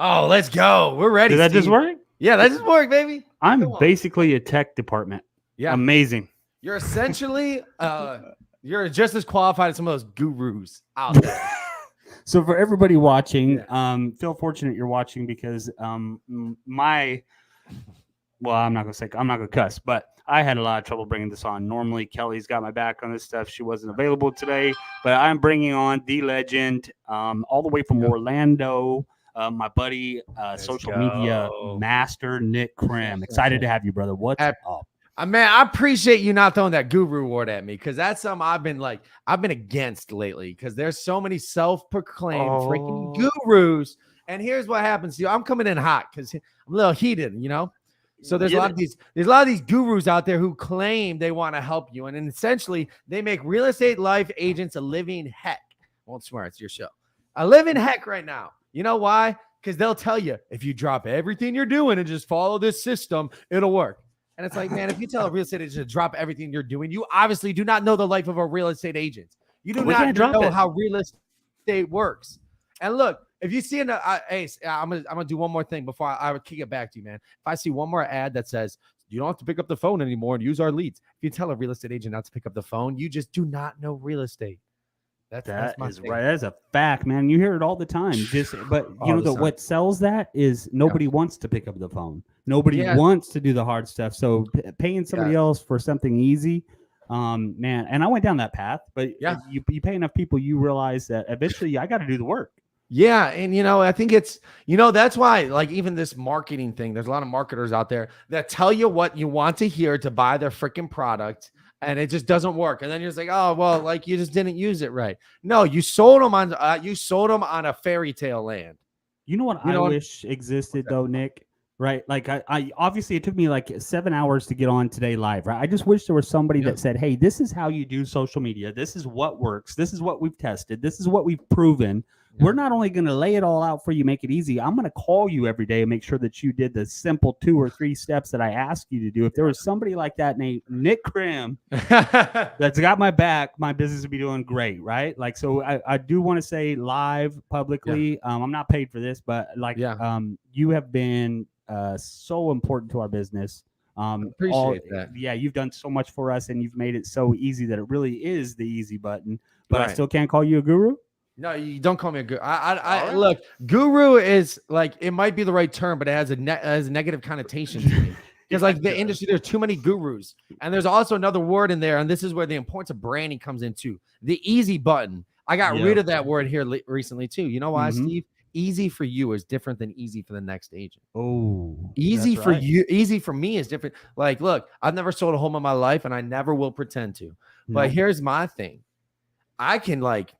Oh, let's go. We're ready. Did that Steve. just work? Yeah, that just worked, baby. I'm basically a tech department. Yeah. Amazing. You're essentially you're just as qualified as some of those gurus out there. So for everybody watching, Yeah. feel fortunate you're watching because my well, I'm not gonna cuss, but I had a lot of trouble bringing this on. Normally, Kelly's got my back on this stuff. She wasn't available today, but I'm bringing on the legend, all the way from Orlando, my buddy, social media master, Nick Krem. Excited to have you, brother. What's up? Man, I appreciate you not throwing that guru word at me because that's something I've been against lately because there's so many self-proclaimed freaking gurus. And here's what happens to you. I'm coming in hot because I'm a little heated, So there's a lot of these gurus out there who claim they want to help you, and essentially they make real estate life agents a living heck. Won't swear, it's your show. A living heck right now. You know why? Because they'll tell you if you drop everything you're doing and just follow this system, it'll work. And it's like, man, if you tell a real estate agent to drop everything you're doing, you obviously do not know the life of a real estate agent. You do not know how real estate works. And look, if you see I'm gonna do one more thing before I would kick it back to you, man. If I see one more ad that says you don't have to pick up the phone anymore and use our leads, if you tell a real estate agent not to pick up the phone, you just do not know real estate. That's right. That's a fact, man. You hear it all the time. But you know what sells that is nobody wants to pick up the phone. Nobody wants to do the hard stuff. So paying somebody else for something easy, man. And I went down that path, but you pay enough people, you realize that eventually I got to do the work. Yeah. And, I think it's, that's why, like, even this marketing thing, there's a lot of marketers out there that tell you what you want to hear to buy their freaking product. And it just doesn't work. And then you're just like, oh, well, like you just didn't use it right. No, you sold them on a fairy tale land. You know what I wish existed though, Nick? Right? Like I obviously it took me like 7 hours to get on today live, right? I just wish there was somebody that said, hey, this is how you do social media. This is what works. This is what we've tested. This is what we've proven. We're not only going to lay it all out for you, make it easy. I'm going to call you every day and make sure that you did the simple 2 or 3 steps that I asked you to do. If there was somebody like that named Nick Krem that's got my back, my business would be doing great, right? Like, so I do want to say live publicly, I'm not paid for this, but you have been so important to our business. Appreciate that. Yeah, you've done so much for us, and you've made it so easy that it really is the easy button. But I still can't call you a guru. No, you don't call me a guru. I look, guru is like, it might be the right term, but it has a negative connotation to me. Because like the industry, there's too many gurus. And there's also another word in there, and this is where the importance of branding comes in too. The easy button. I got rid of that word here recently too. You know why, Steve? Easy for you is different than easy for the next agent. Oh, easy for you. Easy for me is different. Like, look, I've never sold a home in my life, and I never will pretend to. But here's my thing. I can like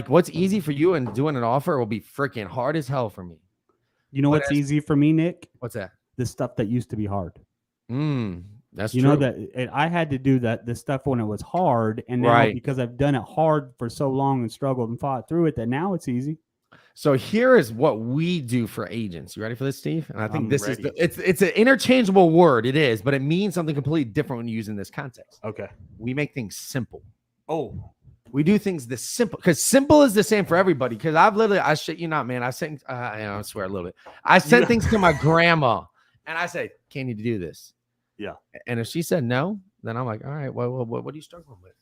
what's easy for you and doing an offer will be freaking hard as hell for me. You know what's easy for me, Nick? What's that? The stuff that used to be hard. That's true. You know that I had to do the stuff when it was hard, and now because I've done it hard for so long and struggled and fought through it, that now it's easy. So here is what we do for agents. You ready for this, Steve? And I think this is it's an interchangeable word. It is, but it means something completely different when you use in this context. Okay. We make things simple. Oh. We do things this simple, because simple is the same for everybody. Because I shit you not, man. I sent, I swear a little bit. I sent things to my grandma, and I said, "Can you do this?" Yeah. And if she said no, then I'm like, "All right, well, what are you struggling with?"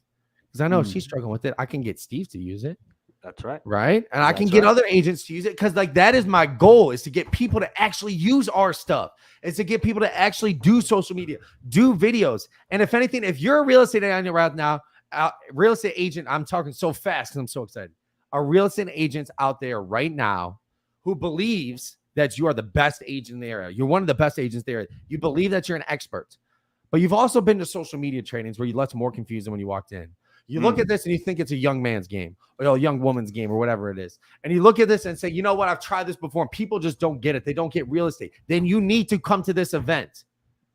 Because I know if she's struggling with it, I can get Steve to use it. That's right. Right, and I can get other agents to use it, because like that is my goal, is to get people to actually use our stuff. It's to get people to actually do social media, do videos, and if anything, if you're a real estate agent right now. Real estate agent, I'm talking so fast because I'm so excited. A real estate agent out there right now who believes that you are the best agent in the area. You're one of the best agents there. You believe that you're an expert, but you've also been to social media trainings where you left more confused than when you walked in. You look at this and you think it's a young man's game or a young woman's game or whatever it is. And you look at this and say, you know what? I've tried this before and people just don't get it. They don't get real estate. Then you need to come to this event,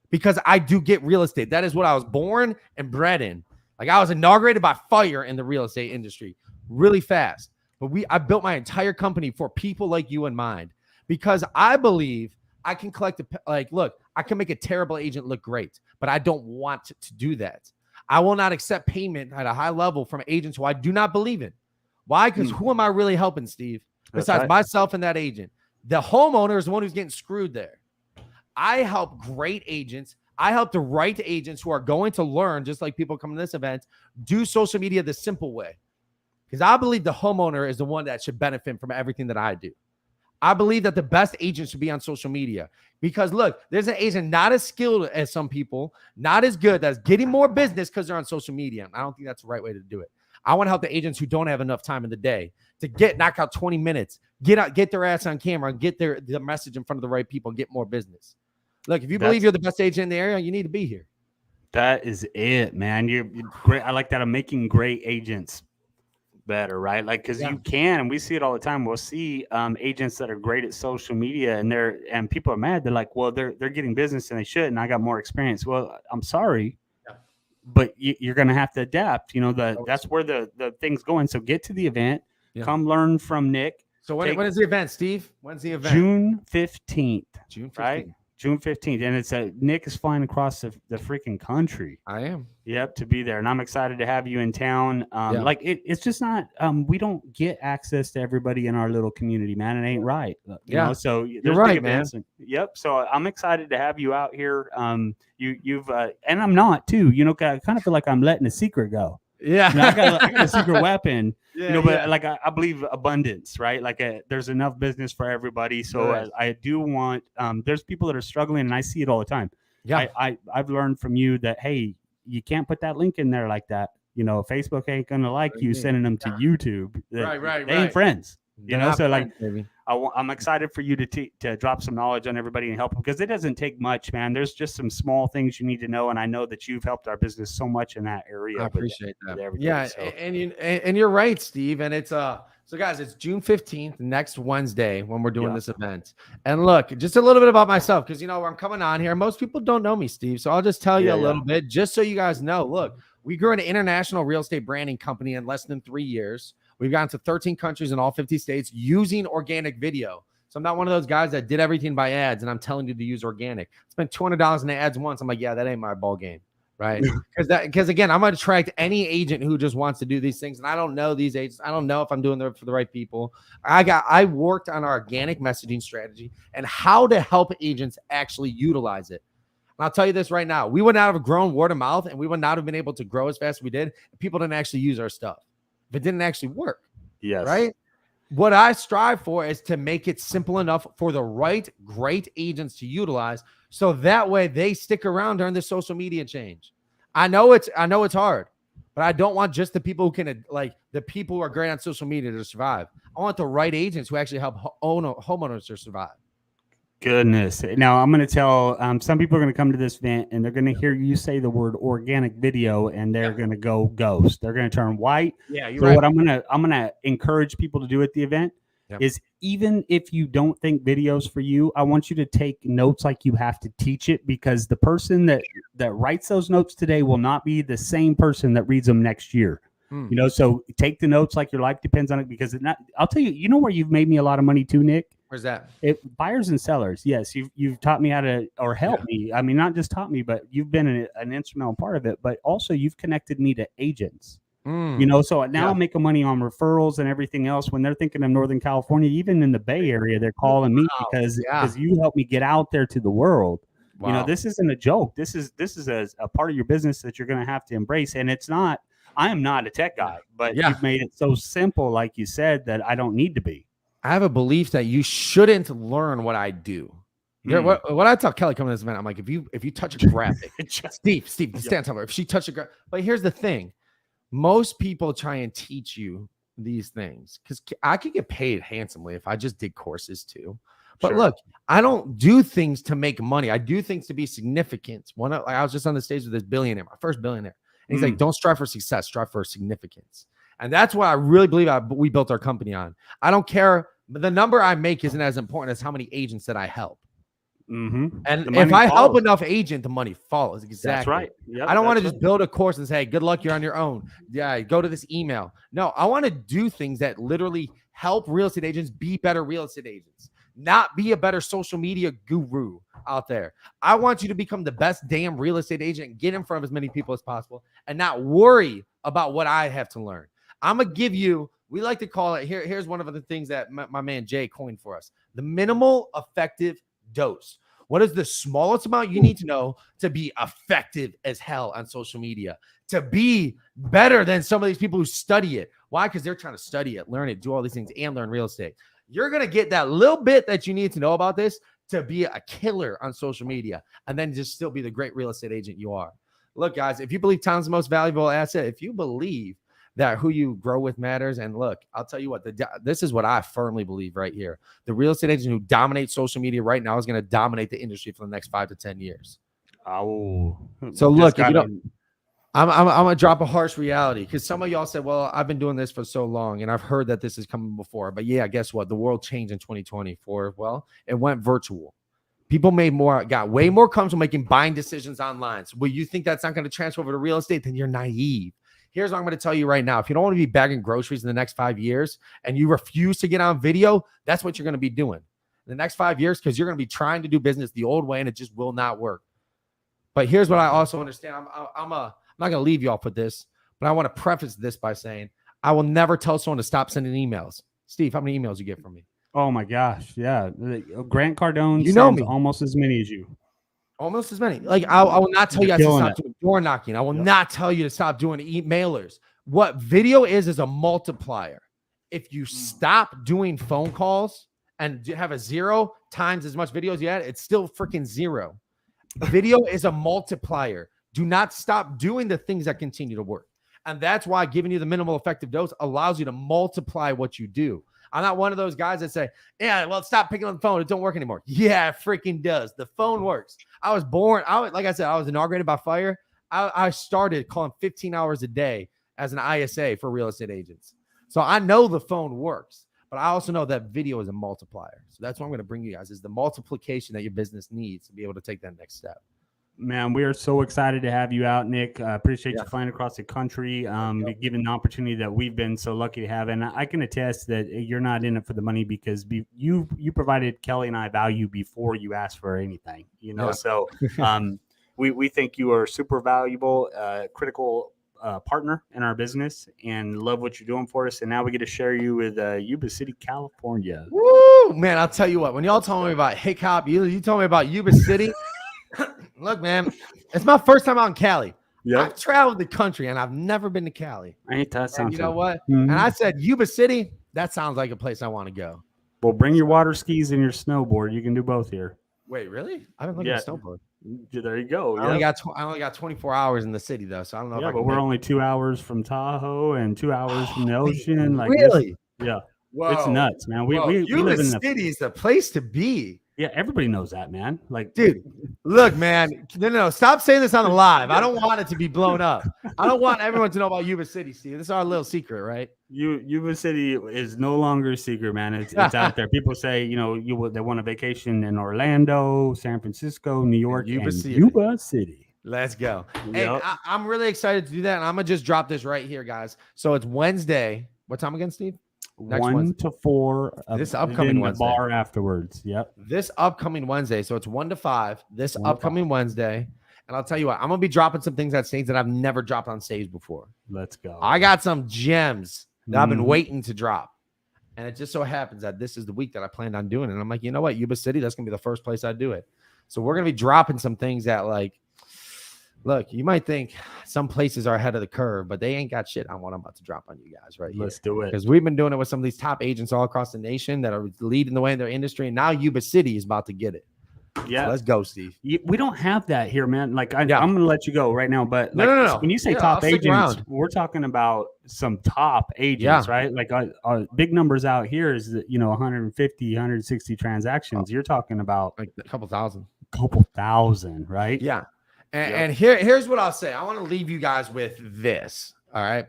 because I do get real estate. That is what I was born and bred in. Like, I was inaugurated by fire in the real estate industry really fast. But I built my entire company for people like you in mind, because I believe I can look, I can make a terrible agent look great, but I don't want to do that. I will not accept payment at a high level from agents who I do not believe in. Why? Because who am I really helping, Steve? Besides myself and that agent. The homeowner is the one who's getting screwed there. I help great agents. I help the right agents who are going to learn, just like people coming to this event, do social media the simple way. Because I believe the homeowner is the one that should benefit from everything that I do. I believe that the best agent should be on social media. Because look, there's an agent not as skilled as some people, not as good, that's getting more business because they're on social media. I don't think that's the right way to do it. I want to help the agents who don't have enough time in the day to knock out 20 minutes, get their ass on camera, and get the message in front of the right people and get more business. Look, if you believe you're the best agent in the area, you need to be here. That is it, man. You're great. I like that. I'm making great agents better, right? Like, because you can, and we see it all the time. We'll see agents that are great at social media, and people are mad. They're like, well, they're getting business and they should, and I got more experience. Well, I'm sorry, but you're going to have to adapt. You know, that's where the thing's going. So get to the event, come learn from Nick. So when is the event, Steve? When's the event? June 15th. June 15th. Right? June 15th. And it's Nick is flying across the freaking country. I am. Yep, to be there. And I'm excited to have you in town. Like it's just not, we don't get access to everybody in our little community, man. It ain't right. You know? So you're right, man. Yep. So I'm excited to have you out here. You've and I'm not too, you know, I kind of feel like I'm letting a secret go. Yeah. You know, I got a secret weapon. But like I believe abundance, right? Like there's enough business for everybody. So I do want. There's people that are struggling, and I see it all the time. Yeah, I've learned from you that hey, you can't put that link in there like that. You know, Facebook ain't gonna like you sending them to YouTube. Right. They ain't friends. You know, so like maybe. I'm excited for you to drop some knowledge on everybody and help them because it doesn't take much, man. There's just some small things you need to know, and I know that you've helped our business so much in that area. I appreciate that. And you're right, Steve. And it's so guys, it's June 15th, next Wednesday when we're doing this event. And look, just a little bit about myself because you know I'm coming on here. Most people don't know me, Steve, so I'll just tell you a little bit just so you guys know. Look, we grew an international real estate branding company in less than 3 years. We've gotten to 13 countries in all 50 states using organic video. So I'm not one of those guys that did everything by ads and I'm telling you to use organic. Spent $200 in the ads once. I'm like, yeah, that ain't my ball game. Right. Because again, I'm going to attract any agent who just wants to do these things. And I don't know these agents. I don't know if I'm doing it for the right people. I worked on our organic messaging strategy and how to help agents actually utilize it. And I'll tell you this right now. We would not have grown word of mouth and we would not have been able to grow as fast as we did if people didn't actually use our stuff. If it didn't actually work. Yes. Right. What I strive for is to make it simple enough for the right, great agents to utilize. So that way they stick around during the social media change. I know it's hard, but I don't want just the people who can like the people who are great on social media to survive. I want the right agents who actually help homeowners to survive. Goodness. Now I'm going to tell some people are going to come to this event and they're going to hear you say the word organic video and they're going to go ghost. They're going to turn white. Yeah, you're so right. What I'm going to encourage people to do at the event is even if you don't think videos for you, I want you to take notes like you have to teach it because the person that writes those notes today will not be the same person that reads them next year. You know, so take the notes like your life depends on it because I'll tell you, you know where you've made me a lot of money too, Nick? Where's that? Buyers and sellers. Yes, you've taught me how to or helped me. I mean, not just taught me, but you've been an instrumental part of it. But also, you've connected me to agents. You know, so now I'm making money on referrals and everything else. When they're thinking of Northern California, even in the Bay Area, they're calling me because you helped me get out there to the world. Wow. You know, this isn't a joke. This is a part of your business that you're going to have to embrace, and it's not. I am not a tech guy, but you've made it so simple, like you said, that I don't need to be. I have a belief that you shouldn't learn what I do. What I tell Kelly coming to this event, I'm like, if you touch a graphic, Steve, stand up. If she touched a graphic, but here's the thing: most people try and teach you these things because I could get paid handsomely if I just did courses too. But look, I don't do things to make money. I do things to be significant. I was just on the stage with this billionaire, my first billionaire. And he's like, don't strive for success, strive for significance. And that's what I really believe we built our company on. I don't care. But the number I make isn't as important as how many agents that I help. And if I help enough agents, the money follows. Exactly. That's right. Yep, I don't want to just build a course and say, hey, good luck, you're on your own. Yeah, go to this email. No, I want to do things that literally help real estate agents be better real estate agents, not be a better social media guru out there. I want you to become the best damn real estate agent and get in front of as many people as possible and not worry about what I have to learn. I'm going to give you We like to call it here's one of the things that my man Jay coined for us: the minimal effective dose. What is the smallest amount you need to know to be effective as hell on social media, to be better than some of these people who study it? Why? Because they're trying to study it, learn it, do all these things, and learn real estate. You're going to get that little bit that you need to know about this to be a killer on social media, and then just still be the great real estate agent you are. Look, guys, if you believe time's the most valuable asset, if you believe that who you grow with matters, and look, I'll tell you what, this is what I firmly believe right here. The real estate agent who dominates social media right now is going to dominate the industry for the next 5 to 10 years. Oh, so look, if you don't, I'm gonna drop a harsh reality, because some of y'all said, well, I've been doing this for so long and I've heard that this is coming before. But yeah, guess what? The world changed in 2024. Well, it went virtual. People got way more comfortable making buying decisions online. So, will you think that's not going to transfer over to real estate? Then you're naive. Here's what I'm going to tell you right now. If you don't want to be bagging groceries in the next 5 years and you refuse to get on video, that's what you're going to be doing in the next 5 years, because you're going to be trying to do business the old way and it just will not work. But here's what I also understand. I'm not going to leave y'all with this, but I want to preface this by saying I will never tell someone to stop sending emails. Steve, how many emails you get from me? Oh my gosh. Yeah. Grant Cardone sends almost as many as you. Almost as many. Like I will not tell you guys to stop doing door knocking. I will not tell you to stop doing mailers. What video is a multiplier. If you stop doing phone calls and have a 0 times as much video as you had, it's still freaking 0. Video is a multiplier. Do not stop doing the things that continue to work. And that's why giving you the minimal effective dose allows you to multiply what you do. I'm not one of those guys that say, yeah, well, stop picking up the phone. It don't work anymore. Yeah, it freaking does. The phone works. I was born. Like I said, I was inaugurated by fire. I started calling 15 hours a day as an ISA for real estate agents. So I know the phone works, but I also know that video is a multiplier. So that's what I'm going to bring you guys, is the multiplication that your business needs to be able to take that next step. Man, we are so excited to have you out, Nick. Appreciate you flying across the country, given the opportunity that we've been so lucky to have. And I can attest that you're not in it for the money, because you provided Kelly and I value before you asked for anything, So we think you are super valuable, critical partner in our business, and love what you're doing for us. And now we get to share you with Yuba City, California. Woo, man, I'll tell you what, when y'all told me about Hiccup, you told me about Yuba City. Look, man, it's my first time out in Cali. Yep. I've traveled the country and I've never been to Cali. Ain't that something? You know what? Mm-hmm. And I said, Yuba City, that sounds like a place I want to go. Well, bring your water skis and your snowboard. You can do both here. Wait, really? I've been looking at snowboard. There you go. I only got 24 hours in the city, though, so I don't know. Yeah, but we're only 2 hours from Tahoe and 2 hours from the ocean. Like really? Yeah. Whoa. It's nuts, man. We Yuba live in City is the place to be. Yeah, everybody knows that, man. Like, dude, look, man. No. Stop saying this on the live. I don't want it to be blown up. I don't want everyone to know about Yuba City, Steve. This is our little secret, right? Yuba City is no longer a secret, man. It's out there. People say, they want a vacation in Orlando, San Francisco, New York, Yuba City. Let's go. Yep. Hey, I'm really excited to do that. And I'm going to just drop this right here, guys. So it's Wednesday. What time again, Steve? Next 1 to 4. This upcoming Wednesday. Bar afterwards. Yep. This upcoming Wednesday. So it's 1 to 5. This upcoming Wednesday. And I'll tell you what, I'm going to be dropping some things on stage that I've never dropped on stage before. Let's go. I got some gems that I've been waiting to drop. And it just so happens that this is the week that I planned on doing it. And I'm like, you know what? Yuba City, that's going to be the first place I do it. So we're going to be dropping some things that, like, look, you might think some places are ahead of the curve, but they ain't got shit on what I'm about to drop on you guys right here. Let's do it. Because we've been doing it with some of these top agents all across the nation that are leading the way in their industry. And now Yuba City is about to get it. Yeah. So let's go, Steve. We don't have that here, man. Like, I'm going to let you go right now. But like, no. When you say top agents, we're talking about some top agents, right? Like big numbers out here is, 150, 160 transactions. You're talking about like a couple thousand, right? Yeah. And here's what I'll say. I want to leave you guys with this. All right.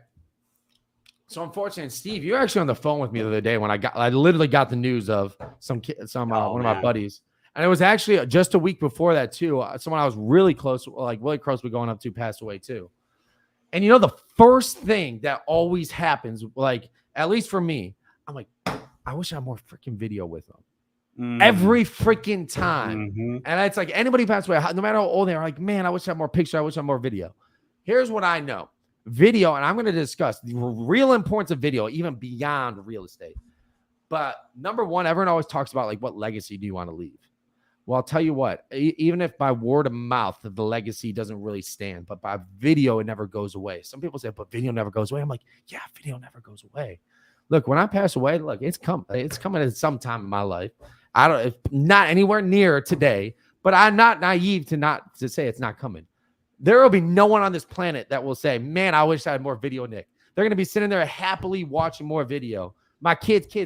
So unfortunately, Steve, you were actually on the phone with me the other day when I literally got the news of one of my buddies. And it was actually just a week before that too. Someone I was really close with going up to passed away too. And the first thing that always happens, like, at least for me, I'm like, I wish I had more freaking video with them. Every freaking time. Mm-hmm. And it's like anybody passed away, no matter how old they are, like, man, I wish I had more picture. I wish I had more video. Here's what I know. video, and I'm going to discuss the real importance of video, even beyond real estate. But number one, everyone always talks about like, what legacy do you want to leave? Well, I'll tell you what, even if by word of mouth, the legacy doesn't really stand, but by video, it never goes away. Some people say, but video never goes away. I'm like, yeah, video never goes away. Look, when I pass away, look, it's coming at some time in my life. Not anywhere near today, but I'm not naive to say it's not coming. There will be no one on this planet that will say, man, I wish I had more video, Nick. They're going to be sitting there happily watching more video. My kids are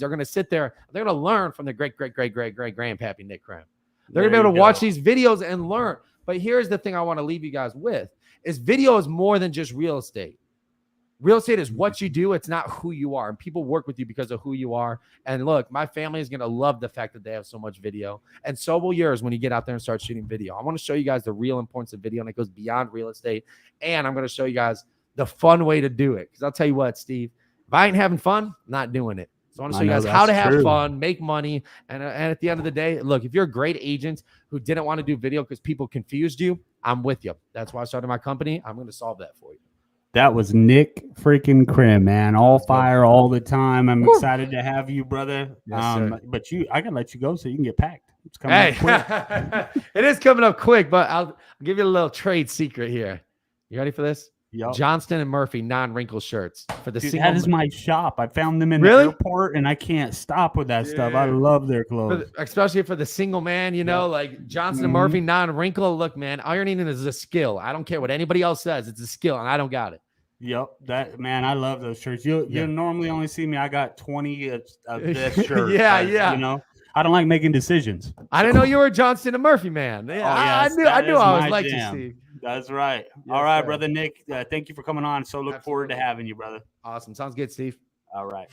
going to sit there. They're going to learn from their great grandpappy, Nick Krem. They're going to be able to watch these videos and learn. But here's the thing I want to leave you guys with is video is more than just real estate. Real estate is what you do. It's not who you are. And people work with you because of who you are. And look, my family is going to love the fact that they have so much video. And so will yours when you get out there and start shooting video. I want to show you guys the real importance of video, and it goes beyond real estate. And I'm going to show you guys the fun way to do it. Because I'll tell you what, Steve, if I ain't having fun, I'm not doing it. So I want to show you guys how to have fun, make money. And at the end of the day, look, if you're a great agent who didn't want to do video because people confused you, I'm with you. That's why I started my company. I'm going to solve that for you. That was Nick freaking Krem, man. All fire all the time. I'm excited to have you, brother. Yes, but I can let you go so you can get packed. It's coming up quick. It is coming up quick, but I'll give you a little trade secret here. You ready for this? Yep. Johnston and Murphy non-wrinkle shirts for the single. That is my shop. I found them in the airport, and I can't stop with that stuff. I love their clothes, especially for the single man. You know, like Johnston and Murphy non-wrinkle. Look, man, ironing is a skill. I don't care what anybody else says; it's a skill, and I don't got it. Yep, that man, I love those shirts. You normally only see me. I got 20 of this shirt. Yeah. You know, I don't like making decisions. I didn't know you were a Johnston and Murphy man. Yeah, I knew I was like you, Steve. That's right. Yes, all right, brother Nick. Thank you for coming on. So look forward to having you, brother. Awesome. Sounds good, Steve. All right.